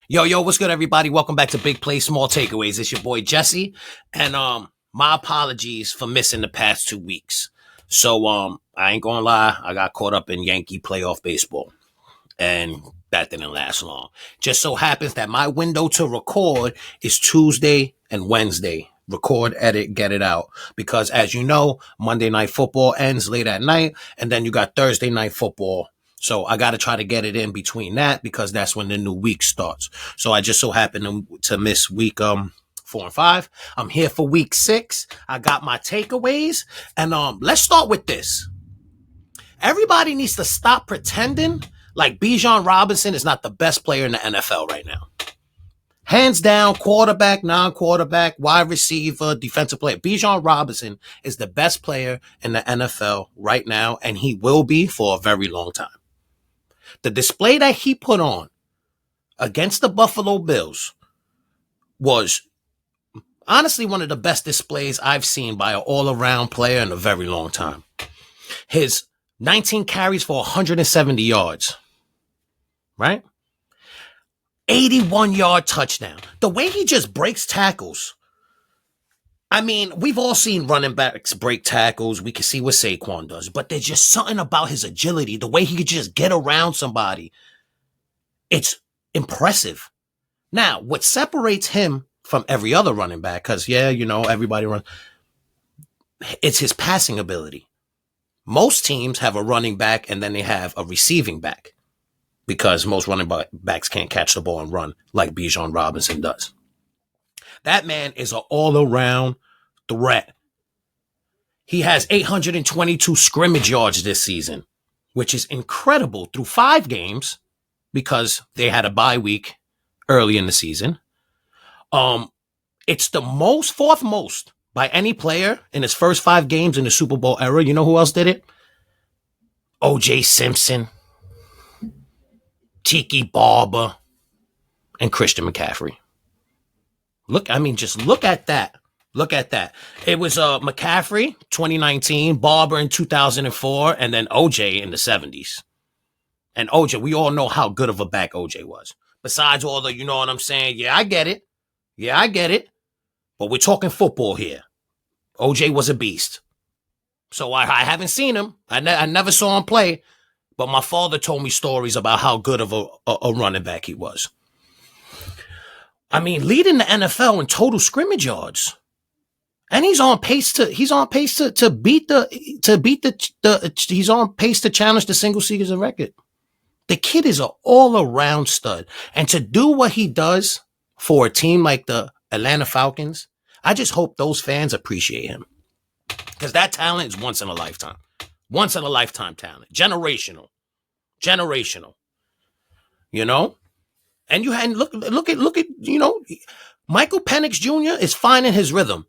Yo, what's good, everybody? Welcome back to Big Play Small Takeaways. It's your boy Jesse, and my apologies for missing the past 2 weeks. So I ain't gonna lie, I got caught up in Yankee playoff baseball, and that didn't last long. Just so happens that my window to record is Tuesday and Wednesday. Record, edit, get it out. Because as you know, Monday Night Football ends late at night, and then you got Thursday Night Football. So I got to try to get it in between that because that's when the new week starts. So I just so happened to miss week 4 and 5. I'm here for week 6. I got my takeaways, and let's start with this. Everybody needs to stop pretending like Bijan Robinson is not the best player in the NFL right now. Hands down, quarterback, non-quarterback, wide receiver, defensive player. Bijan Robinson is the best player in the NFL right now, and he will be for a very long time. The display that he put on against the Buffalo Bills was honestly one of the best displays I've seen by an all-around player in a very long time. His 19 carries for 170 yards, right? 81-yard touchdown. The way he just breaks tackles. I mean, we've all seen running backs break tackles. We can see what Saquon does, but there's just something about his agility, the way he could just get around somebody. It's impressive. Now, what separates him from every other running back, because, everybody runs, it's his passing ability. Most teams have a running back and then they have a receiving back because most running backs can't catch the ball and run like Bijan Robinson does. That man is an all-around threat. He has 822 scrimmage yards this season, which is incredible through 5 games because they had a bye week early in the season. It's the fourth most by any player in his first 5 games in the Super Bowl era. You know who else did it? O.J. Simpson, Tiki Barber, and Christian McCaffrey. Just look at that. Look at that. It was McCaffrey, 2019, Barber in 2004, and then OJ in the 70s. And OJ, we all know how good of a back OJ was. Besides all the, you know what I'm saying? Yeah, I get it. But we're talking football here. OJ was a beast. So I haven't seen him. I never saw him play. But my father told me stories about how good of a running back he was. I mean, leading the NFL in total scrimmage yards. And he's on pace to he's on pace to beat the he's on pace to challenge the single season record. The kid is an all-around stud. And to do what he does for a team like the Atlanta Falcons, I just hope those fans appreciate him. Because that talent is once in a lifetime. Once in a lifetime talent. Generational. You know? And look at Michael Penix Jr. is finding his rhythm.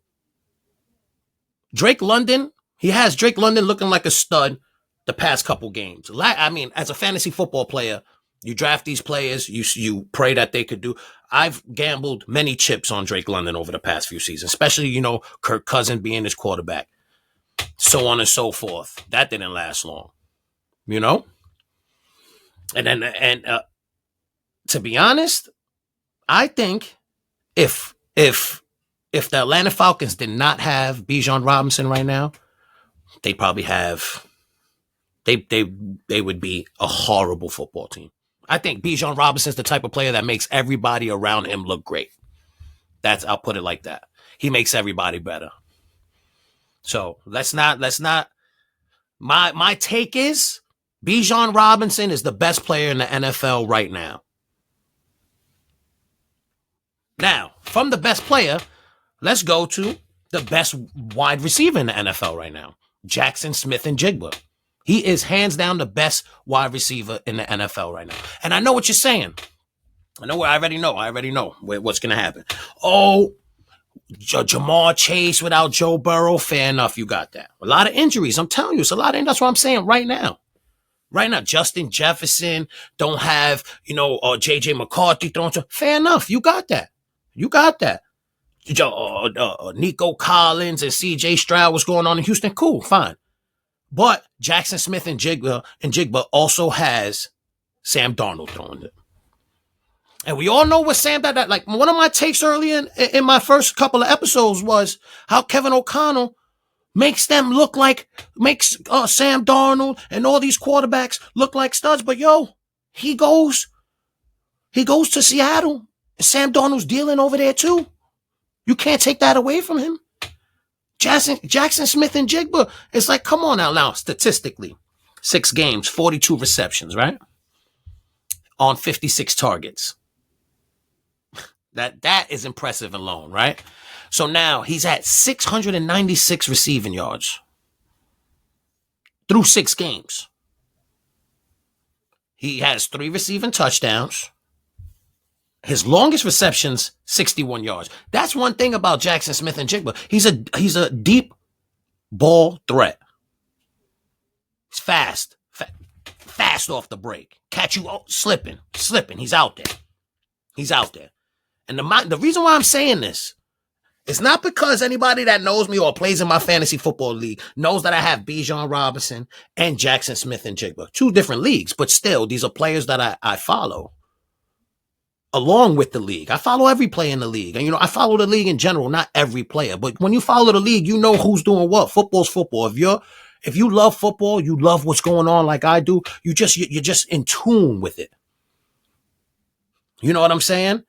Drake London, he has Drake London looking like a stud the past couple games. I mean, as a fantasy football player, you draft these players, you pray that they could do. I've gambled many chips on Drake London over the past few seasons, especially, Kirk Cousins being his quarterback, so on and so forth. That didn't last long, And to be honest, I think if the Atlanta Falcons did not have Bijan Robinson right now, they probably have they would be a horrible football team. I think Bijan Robinson's the type of player that makes everybody around him look great. I'll put it like that. He makes everybody better. So let's not my take is Bijan Robinson is the best player in the NFL right now. Now, from the best player, let's go to the best wide receiver in the NFL right now, Jaxon Smith-Njigba. He is hands down the best wide receiver in the NFL right now. And I know what you're saying. I already know what's going to happen. Oh, Jamar Chase without Joe Burrow. Fair enough. You got that. A lot of injuries. I'm telling you, it's a lot of, that's what I'm saying right now. Right now, Justin Jefferson don't have, J.J. McCarthy throwing. Fair enough. You got that. Nico Collins and C.J. Stroud, what's going on in Houston? Cool, fine. But Jaxon Smith-Njigba also has Sam Darnold throwing it. And we all know what Sam that like one of my takes earlier in my first couple of episodes was how Kevin O'Connell makes them look like, makes Sam Darnold and all these quarterbacks look like studs. But yo, he goes to Seattle. And Sam Darnold's dealing over there too. You can't take that away from him. Jaxon Smith-Njigba, it's like, come on now, statistically. 6 games, 42 receptions, right? On 56 targets. That is impressive alone, right? So now he's at 696 receiving yards through 6 games. He has 3 receiving touchdowns. His longest receptions, 61 yards. That's one thing about Jaxon Smith-Njigba. He's a deep ball threat. He's fast off the break. Catch you slipping. He's out there. And the reason why I'm saying this is not because anybody that knows me or plays in my fantasy football league knows that I have Bijan Robinson and Jaxon Smith-Njigba. 2 different leagues, but still, these are players that I follow along with the league. I follow every player in the league. And, I follow the league in general, not every player. But when you follow the league, you know who's doing what. Football's football. If you love football, you love what's going on like I do, you're just in tune with it. You know what I'm saying?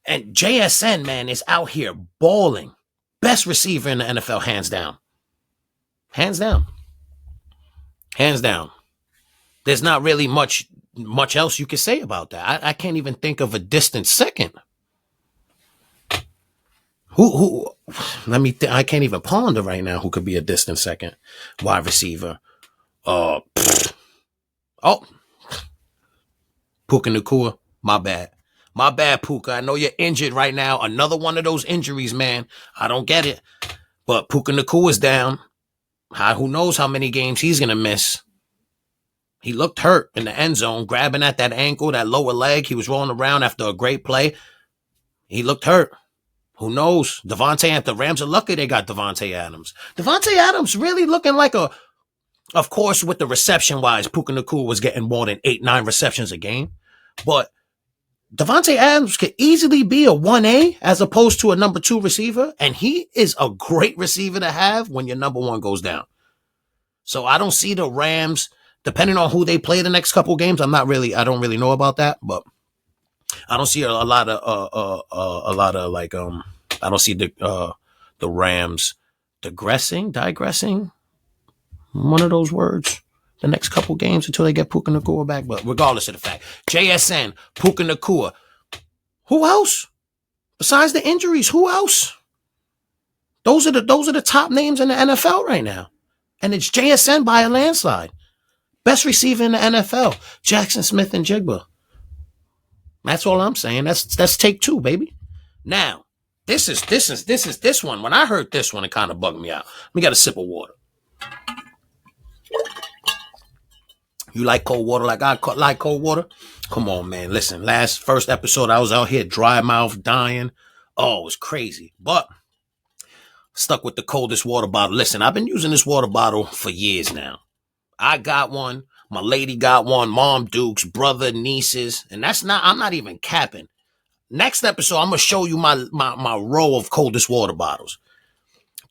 And JSN, man, is out here balling. Best receiver in the NFL, hands down. Hands down. There's not really much else you can say about that. I can't even think of a distant second. Who let me I can't even ponder right now who could be a distant second wide receiver. Puka Nacua, my bad, Puka. I know you're injured right now. Another one of those injuries, man. I don't get it. But Puka Nacua is down. Who knows how many games he's going to miss. He looked hurt in the end zone, grabbing at that ankle, that lower leg. He was rolling around after a great play. He looked hurt. Who knows? The Rams are lucky they got Devontae Adams. Devontae Adams really looking like of course, with the reception-wise, Puka Nacua was getting more than 8-9 receptions a game. But Devontae Adams could easily be a 1A as opposed to a number 2 receiver. And he is a great receiver to have when your number 1 goes down. So I don't see the Rams, depending on who they play the next couple games. I don't really know about that, but I don't see a lot of like, I don't see the Rams digressing, one of those words, the next couple games until they get Puka Nacua back. But regardless of the fact, JSN, Puka Nacua, who else? Besides the injuries, who else? Those are the top names in the NFL right now. And it's JSN by a landslide. Best receiver in the NFL, Jaxon Smith-Njigba. That's all I'm saying. That's take 2, baby. Now, this one. When I heard this one, it kind of bugged me out. Let me get a sip of water. You like cold water like I like cold water? Come on, man. Listen, first episode, I was out here dry mouth, dying. Oh, it was crazy. But stuck with the coldest water bottle. Listen, I've been using this water bottle for years now. I got one. My lady got one. Mom Dukes, brother, nieces. And I'm not even capping. Next episode, I'm going to show you my row of coldest water bottles.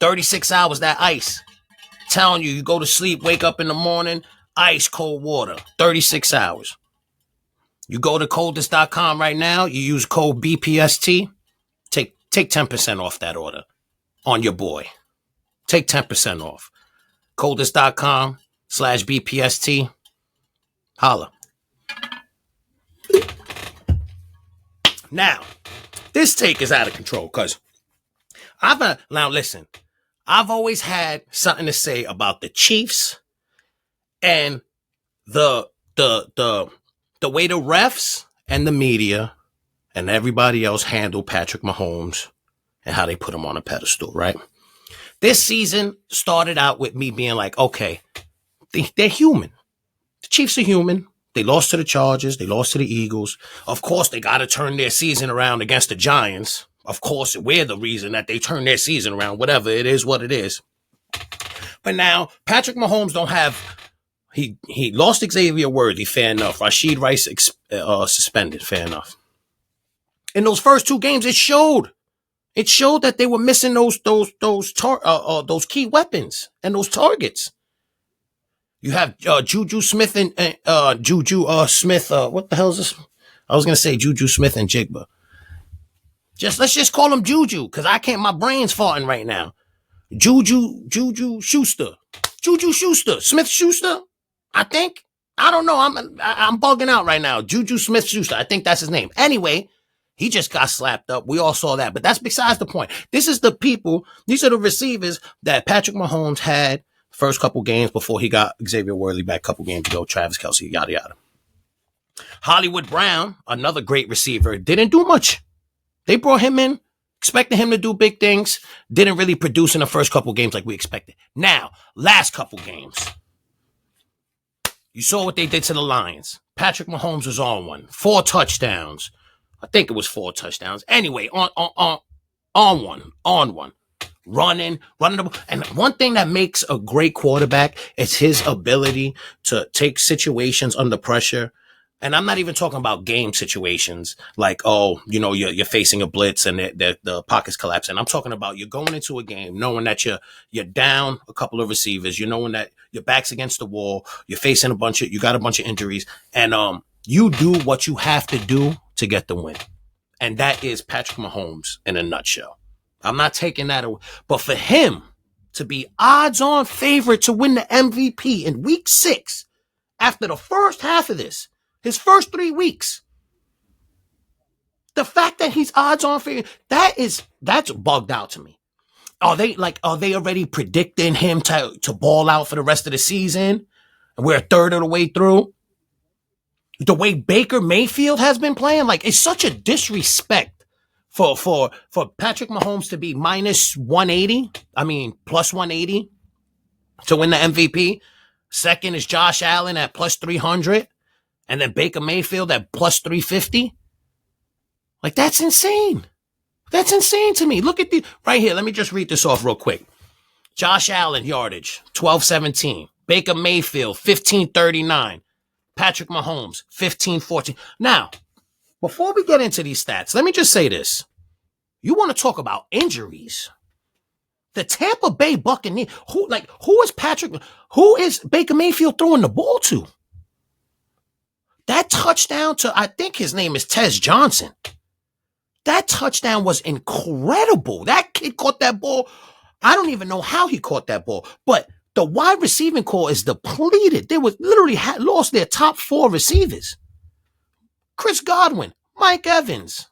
36 hours, that ice. Telling you go to sleep, wake up in the morning, ice cold water. 36 hours. You go to coldest.com right now. You use code BPST. Take 10% off that order on your boy. Take 10% off. Coldest.com/BPST. Holla. Now, this take is out of control because now listen, I've always had something to say about the Chiefs and the way the refs and the media and everybody else handle Patrick Mahomes and how they put him on a pedestal, right? This season started out with me being like, okay, they're human. The Chiefs are human. They lost to the Chargers. They lost to the Eagles. Of course, they got to turn their season around against the Giants. Of course, we're the reason that they turn their season around. Whatever, it is what it is. But now, Patrick Mahomes don't have... He lost Xavier Worthy, fair enough. Rashid Rice suspended, fair enough. In those first two games, it showed. It showed that they were missing those key weapons and those targets. You have Juju Smith and Juju Smith. What the hell is this? I was gonna say Juju Smith-Njigba. Let's just call him Juju because I can't. My brain's farting right now. Juju Schuster, Smith Schuster. I think. I don't know. I'm bugging out right now. Juju Smith Schuster. I think that's his name. Anyway, he just got slapped up. We all saw that, but that's besides the point. These are the receivers that Patrick Mahomes had first couple games before he got Xavier Worthy back a couple games ago, Travis Kelce, yada, yada. Hollywood Brown, another great receiver, didn't do much. They brought him in, expecting him to do big things, didn't really produce in the first couple games like we expected. Now, last couple games, you saw what they did to the Lions. Patrick Mahomes was on one. 4 touchdowns. I think it was 4 touchdowns. Anyway, on one. Running. And one thing that makes a great quarterback is his ability to take situations under pressure. And I'm not even talking about game situations like, you're facing a blitz and the pocket's collapsing. I'm talking about you're going into a game knowing that you're down a couple of receivers. You're knowing that your back's against the wall. You're facing you got a bunch of injuries. And you do what you have to do to get the win. And that is Patrick Mahomes in a nutshell. I'm not taking that away. But for him to be odds-on favorite to win the MVP in week 6, after the first half of this, his first 3 weeks, the fact that he's odds-on favorite, that's bugged out to me. Are they already predicting him to ball out for the rest of the season? And we're a third of the way through? The way Baker Mayfield has been playing, it's such a disrespect for Patrick Mahomes to be minus 180. I mean, plus 180 to win the MVP. Second is Josh Allen at plus 300. And then Baker Mayfield at plus 350. That's insane. That's insane to me. Look at right here. Let me just read this off real quick. Josh Allen yardage, 1217. Baker Mayfield, 1539. Patrick Mahomes, 1514. Now, before we get into these stats, let me just say this. You want to talk about injuries? The Tampa Bay Buccaneers, who is Baker Mayfield throwing the ball to? That touchdown to, I think his name is Tez Johnson. That touchdown was incredible. That kid caught that ball. I don't even know how he caught that ball, but the wide receiving core is depleted. They was literally lost their top 4 receivers. Chris Godwin, Mike Evans.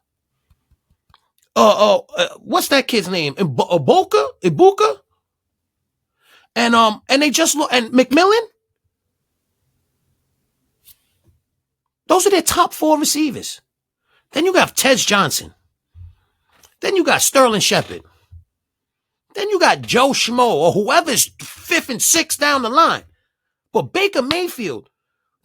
What's that kid's name? Ibuka? And they just and McMillan. Those are their top 4 receivers. Then you got Tez Johnson. Then you got Sterling Shepard. Then you got Joe Schmo or whoever's 5th and 6th down the line. But Baker Mayfield,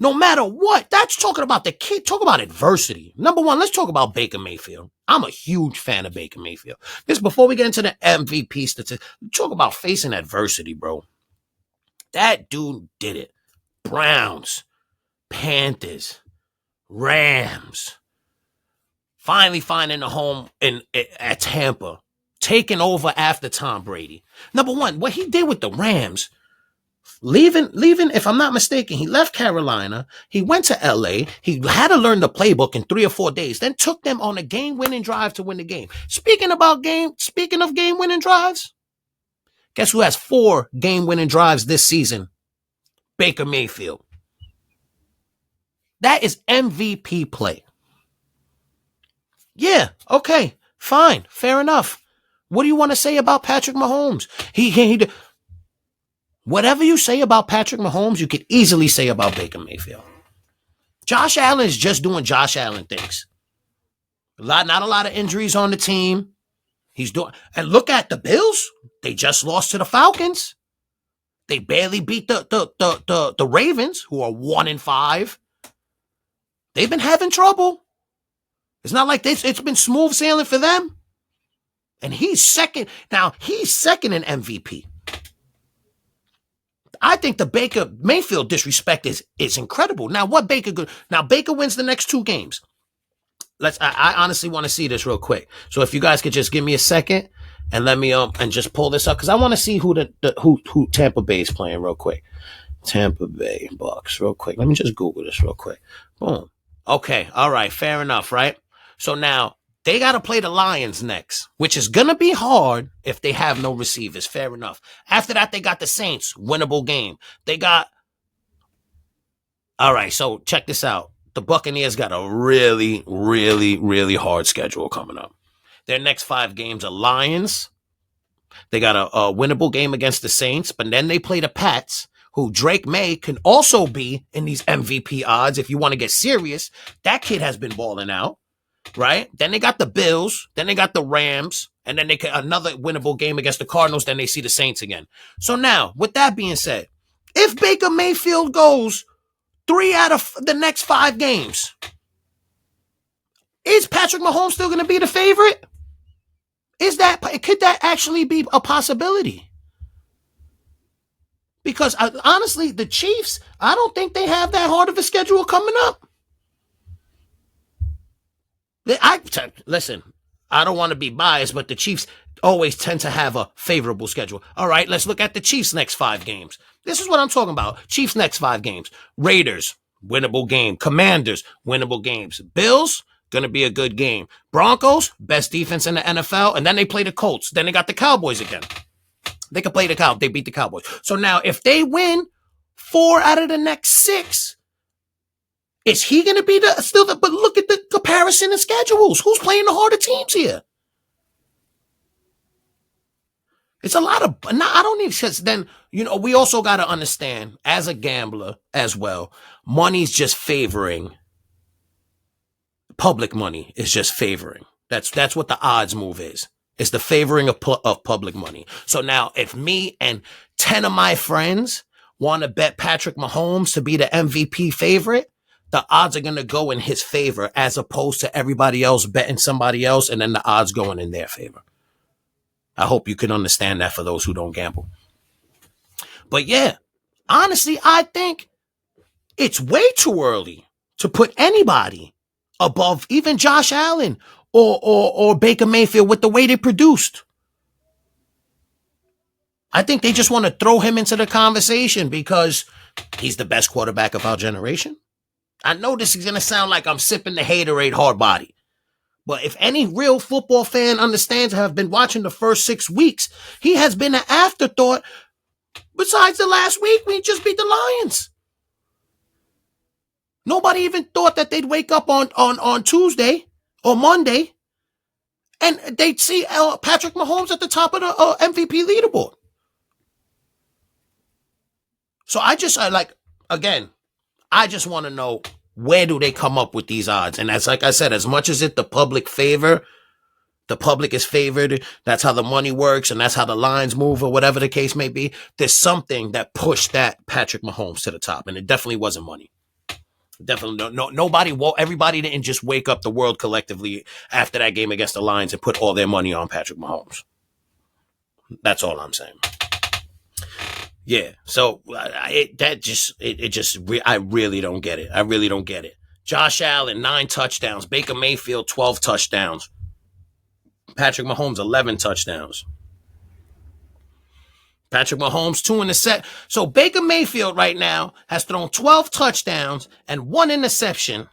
no matter what, that's talking about the kid. Talk about adversity. Number one, let's talk about Baker Mayfield. I'm a huge fan of Baker Mayfield. Before we get into the MVP statistics, talk about facing adversity, bro. That dude did it. Browns, Panthers, Rams, finally finding a home at Tampa, taking over after Tom Brady. Number one, what he did with the Rams, leaving, if I'm not mistaken, he left Carolina. He went to LA. He had to learn the playbook in 3 or 4 days, then took them on a game-winning drive to win the game. Speaking of game-winning drives, guess who has 4 game-winning drives this season? Baker Mayfield. That is MVP play. Yeah, okay, fine, fair enough. What do you want to say about Patrick Mahomes? Whatever you say about Patrick Mahomes, you could easily say about Baker Mayfield. Josh Allen is just doing Josh Allen things. Not a lot of injuries on the team. And look at the Bills. They just lost to the Falcons. They barely beat the Ravens, who are 1-5. They've been having trouble. It's not like this. It's been smooth sailing for them. And he's second. Now, he's second in MVP. I think the Baker Mayfield disrespect is incredible. Now, Baker wins the next 2 games. I honestly want to see this real quick. So if you guys could just give me a second and let me and just pull this up because I want to see who Tampa Bay is playing real quick. Tampa Bay Bucks real quick. Let me just Google this real quick. Boom. Okay. All right. Fair enough. Right. So now they got to play the Lions next, which is gonna be hard if they have no receivers. Fair enough. After that, they got the Saints, winnable game. They got. All right. So check this out. The Buccaneers got a really, really, really hard schedule coming up. Their next 5 games are Lions. They got a winnable game against the Saints, but then they play the Pats, who Drake May can also be in these MVP odds if you want to get serious. That kid has been balling out, right? Then they got the Bills, then they got the Rams, and then they get another winnable game against the Cardinals, then they see the Saints again. So now, with that being said, if Baker Mayfield goes 3 out of the next 5 games, is Patrick Mahomes still going to be the favorite? Could that actually be a possibility? Because honestly, the Chiefs, I don't think they have that hard of a schedule coming up. Listen, I don't want to be biased, but the Chiefs always tend to have a favorable schedule. All right, let's look at the Chiefs' next 5 games. This is what I'm talking about. Chiefs' next 5 games. Raiders, winnable game. Commanders, winnable games. Bills, going to be a good game. Broncos, best defense in the NFL. And then they play the Colts. Then they got the Cowboys again. They can play the Cowboys. They beat the Cowboys. So now if they win 4 out of the next 6, is he going to be but look at the comparison of schedules. Who's playing the harder teams here? It's a lot of, I don't need, because then, we also got to understand as a gambler as well, money's just favoring. Public money is just favoring. That's what the odds move is. It's the favoring of public money. So now if me and 10 of my friends want to bet Patrick Mahomes to be the MVP favorite, the odds are going to go in his favor as opposed to everybody else betting somebody else and then the odds going in their favor. I hope you can understand that for those who don't gamble. But yeah, honestly, I think it's way too early to put anybody above even Josh Allen or Baker Mayfield with the way they produced. I think they just want to throw him into the conversation because he's the best quarterback of our generation. I know this is going to sound like I'm sipping the haterade hard body. But if any real football fan understands, have been watching the first 6 weeks, he has been an afterthought besides the last week we just beat the Lions. Nobody even thought that they'd wake up on Tuesday or Monday and they'd see Patrick Mahomes at the top of the MVP leaderboard. So I just want to know, where do they come up with these odds? And that's, like I said, as much as the public is favored, that's how the money works and that's how the lines move or whatever the case may be. There's something that pushed that Patrick Mahomes to the top, and it definitely wasn't money. Definitely everybody didn't just wake up the world collectively after that game against the Lions and put all their money on Patrick Mahomes. That's all I'm saying. Yeah, so I really don't get it. I really don't get it. Josh Allen, 9 touchdowns. Baker Mayfield, 12 touchdowns. Patrick Mahomes, 11 touchdowns. Patrick Mahomes, 2 interceptions. So Baker Mayfield right now has thrown 12 touchdowns and 1 interception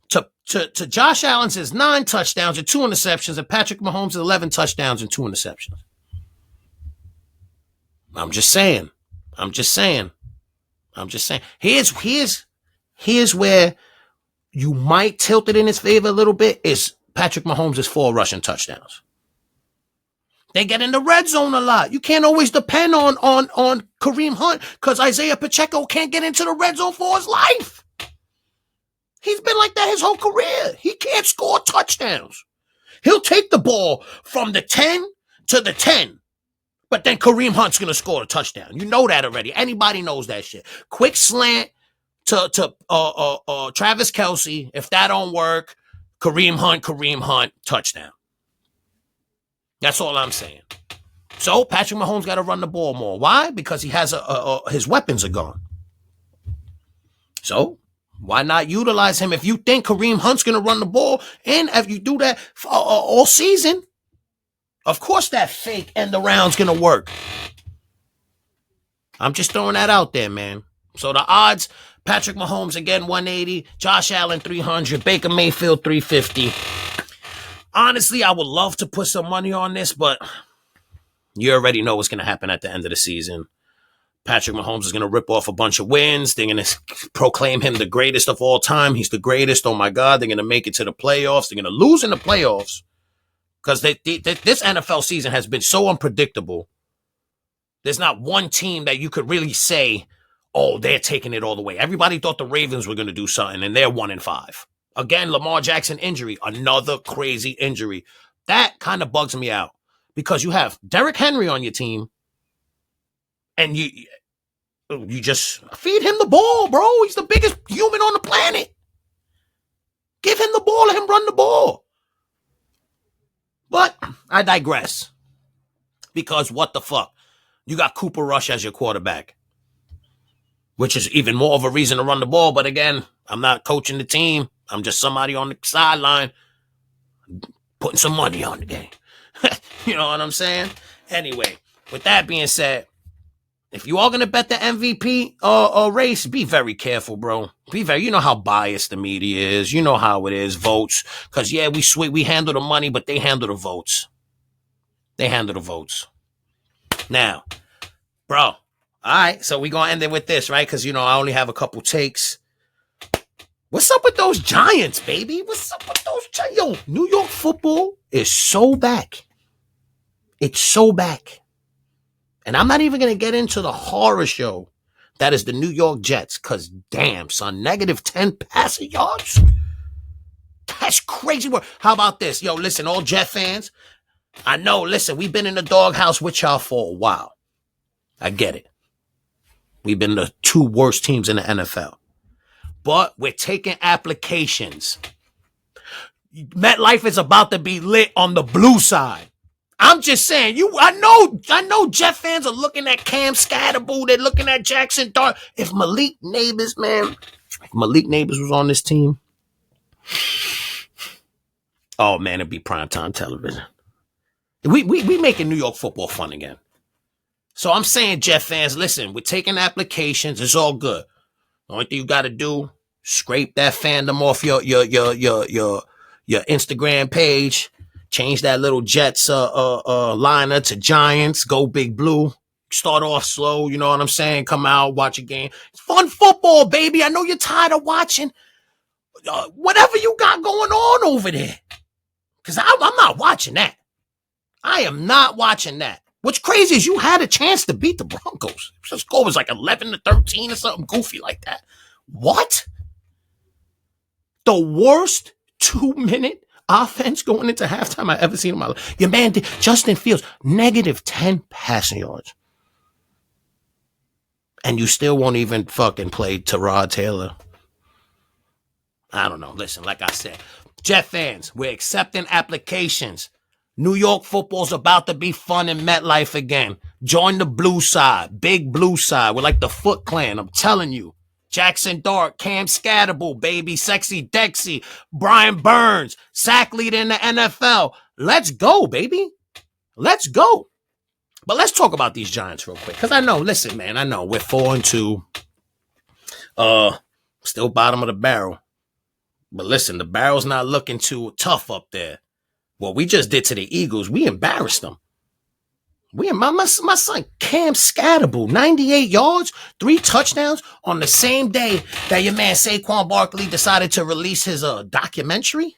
to Josh Allen's 9 touchdowns and 2 interceptions, and Patrick Mahomes' 11 touchdowns and 2 interceptions. I'm just saying. Here's where you might tilt it in his favor a little bit is Patrick Mahomes' 4 rushing touchdowns. They get in the red zone a lot. You can't always depend on Kareem Hunt because Isaiah Pacheco can't get into the red zone for his life. He's been like that his whole career. He can't score touchdowns. He'll take the ball from the 10 to the 10. But then Kareem Hunt's going to score a touchdown. You know that already. Anybody knows that shit. Quick slant to Travis Kelce. If that don't work, Kareem Hunt, touchdown. That's all I'm saying. So Patrick Mahomes got to run the ball more. Why? Because he has his weapons are gone. So Why not utilize him if you think Kareem Hunt's going to run the ball? And if you do that all season, of course that fake end around's going to work. I'm just throwing that out there, man. So the odds, Patrick Mahomes again 180, Josh Allen 300, Baker Mayfield 350. Honestly, I would love to put some money on this, but you already know what's going to happen at the end of the season. Patrick Mahomes is going to rip off a bunch of wins. They're going to proclaim him the greatest of all time. He's the greatest. Oh, my God. They're going to make it to the playoffs. They're going to lose in the playoffs because this NFL season has been so unpredictable. There's not one team that you could really say, oh, they're taking it all the way. Everybody thought the Ravens were going to do something, and they're 1-5. Again, Lamar Jackson injury, another crazy injury. That kind of bugs me out because you have Derrick Henry on your team, and you just feed him the ball, bro. He's the biggest human on the planet. Give him the ball, let him run the ball. But I digress because what the fuck? You got Cooper Rush as your quarterback, which is even more of a reason to run the ball. But again, I'm not coaching the team. I'm just somebody on the sideline putting some money on the game. You know what I'm saying? Anyway, with that being said, if you are going to bet the MVP race, be very careful, bro. You know how biased the media is. You know how it is, votes. Because, yeah, we handle the money, but they handle the votes. Now, bro, all right, so we're going to end it with this, right? Because, I only have a couple takes. What's up with those Giants, baby? What's up with those Giants? Yo, New York football is so back. It's so back. And I'm not even going to get into the horror show that is the New York Jets. Because, damn, son, -10 passing yards? That's crazy work. How about this? Yo, listen, all Jet fans, I know, listen, we've been in the doghouse with y'all for a while. I get it. We've been the 2 worst teams in the NFL. But we're taking applications. MetLife is about to be lit on the blue side. I'm just saying, I know Jet fans are looking at Cam Scatterboo, they're looking at Jackson Dart. If Malik Neighbors was on this team, oh man, it'd be primetime television. We making New York football fun again. So I'm saying, Jet fans, listen, we're taking applications, it's all good. The only thing you gotta do, scrape that fandom off your Instagram page. Change that little Jets liner to Giants. Go Big Blue. Start off slow. You know what I'm saying? Come out, watch a game. It's fun football, baby. I know you're tired of watching whatever you got going on over there. Because I'm not watching that. I am not watching that. What's crazy is you had a chance to beat the Broncos. The score was like 11-13 or something goofy like that. What? The worst 2-minute offense going into halftime I ever seen in my life. Your man, Justin Fields, -10 passing yards. And you still won't even fucking play Tyrod Taylor. I don't know. Listen, like I said, Jet fans, we're accepting applications. New York football's about to be fun in MetLife again. Join the blue side, big blue side. We're like the Foot Clan, I'm telling you. Jackson Dart, Cam Scatterboo, baby, Sexy Dexy, Brian Burns, sack leader in the NFL. Let's go, baby. Let's go. But let's talk about these Giants real quick. Because I know, listen, man, I know we're 4-2. Still bottom of the barrel. But listen, the barrel's not looking too tough up there. What we just did to the Eagles, we embarrassed them. My son, Cam Scatterboo, 98 yards, 3 touchdowns on the same day that your man Saquon Barkley decided to release his documentary.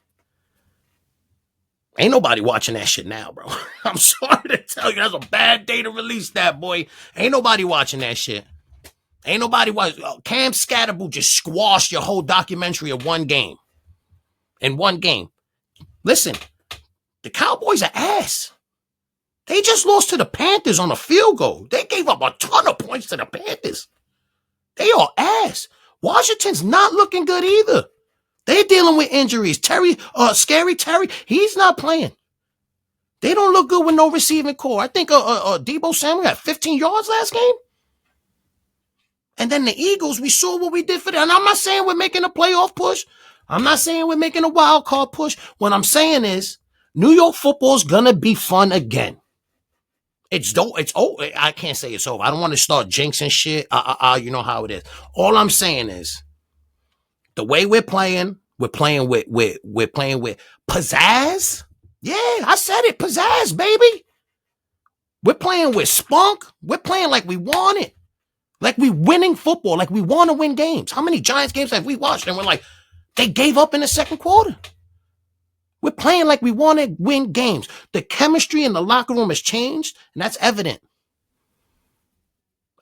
Ain't nobody watching that shit now, bro. I'm sorry to tell you, that's a bad day to release that, boy. Ain't nobody watching that shit. Ain't nobody watching. Cam Scatterboo just squashed your whole documentary in one game. Listen, the Cowboys are ass. They just lost to the Panthers on a field goal. They gave up a ton of points to the Panthers. They are ass. Washington's not looking good either. They're dealing with injuries. Scary Terry, he's not playing. They don't look good with no receiving core. I think Deebo Samuel had 15 yards last game. And then the Eagles, we saw what we did for them. And I'm not saying we're making a playoff push. I'm not saying we're making a wild card push. What I'm saying is New York football's going to be fun again. It's over. I can't say it's over. I don't want to start jinxing shit. You know how it is. All I'm saying is the way we're playing with pizzazz. Yeah, I said it. Pizzazz, baby. We're playing with spunk. We're playing like we want it. Like we winning football. Like we want to win games. How many Giants games have we watched and we're like, they gave up in the second quarter? We're playing like we want to win games. The chemistry in the locker room has changed, and that's evident.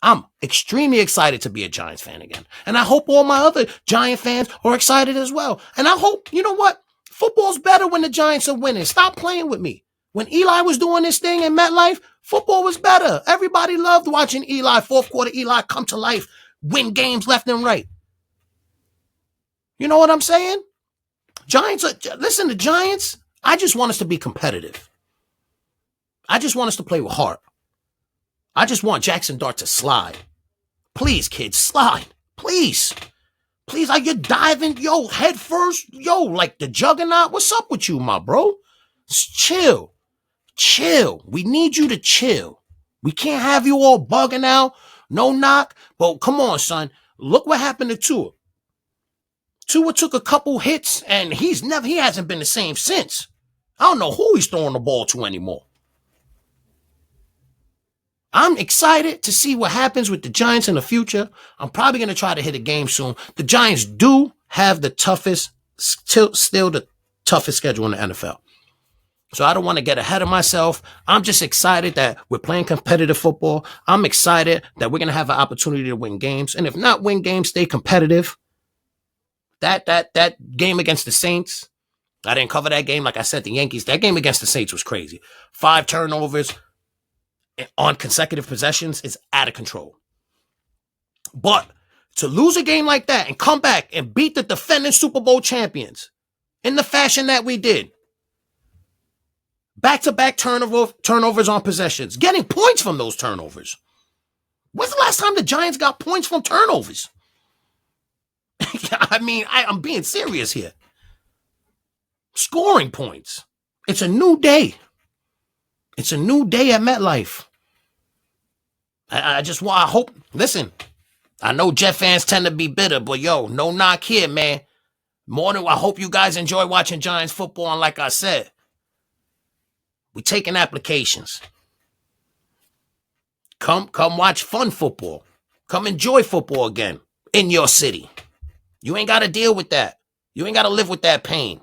I'm extremely excited to be a Giants fan again. And I hope all my other Giant fans are excited as well. And I hope, you know what? Football's better when the Giants are winning. Stop playing with me. When Eli was doing this thing in MetLife, football was better. Everybody loved watching Eli, fourth quarter Eli come to life, win games left and right. You know what I'm saying? Listen, the Giants, I just want us to be competitive. I just want us to play with heart. I just want Jackson Dart to slide. Please, kids, slide. Please. Please, you're diving, head first. Like the juggernaut. What's up with you, my bro? Chill. Chill. We need you to chill. We can't have you all bugging out. No knock. But come on, son. Look what happened to Tua. Tua took a couple hits, and he hasn't been the same since. I don't know who he's throwing the ball to anymore. I'm excited to see what happens with the Giants in the future. I'm probably going to try to hit a game soon. The Giants do have the toughest schedule in the NFL. So I don't want to get ahead of myself. I'm just excited that we're playing competitive football. I'm excited that we're going to have an opportunity to win games. And if not win games, stay competitive. That game against the Saints, I didn't cover that game. Like I said, the Yankees, that game against the Saints was crazy. 5 turnovers on consecutive possessions is out of control. But to lose a game like that and come back and beat the defending Super Bowl champions in the fashion that we did, back-to-back turnovers on possessions, getting points from those turnovers. When's the last time the Giants got points from turnovers? I mean, I'm being serious here. Scoring points. It's a new day. It's a new day at MetLife. I hope, listen, I know Jet fans tend to be bitter, but no knock here, man. I hope you guys enjoy watching Giants football, and like I said, we taking applications. Come watch fun football. Come enjoy football again in your city. You ain't got to deal with that. You ain't got to live with that pain.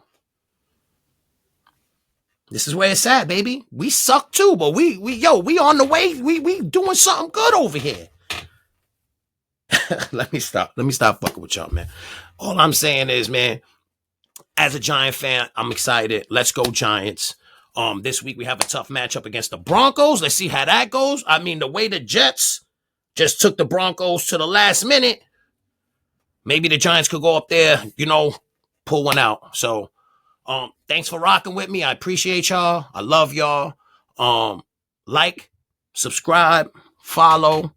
This is where it's at, baby. We suck too, but we on the way. We doing something good over here. Let me stop fucking with y'all, man. All I'm saying is, man, as a Giant fan, I'm excited. Let's go Giants. This week we have a tough matchup against the Broncos. Let's see how that goes. I mean, the way the Jets just took the Broncos to the last minute, maybe the Giants could go up there, pull one out. So, thanks for rocking with me. I appreciate y'all. I love y'all. Like, subscribe, follow.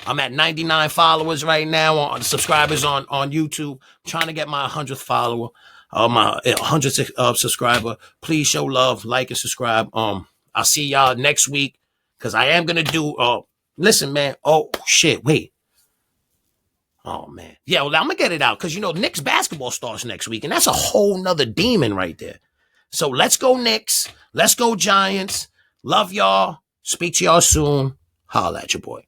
I'm at 99 followers right now on subscribers on YouTube. I'm trying to get my 100th follower, my 100th subscriber. Please show love, like, and subscribe. I'll see y'all next week because I am gonna do. Listen, man. Oh shit, wait. Oh, man. Yeah, well, I'm going to get it out because, Knicks basketball starts next week, and that's a whole nother demon right there. So let's go Knicks. Let's go Giants. Love y'all. Speak to y'all soon. Holla at your boy.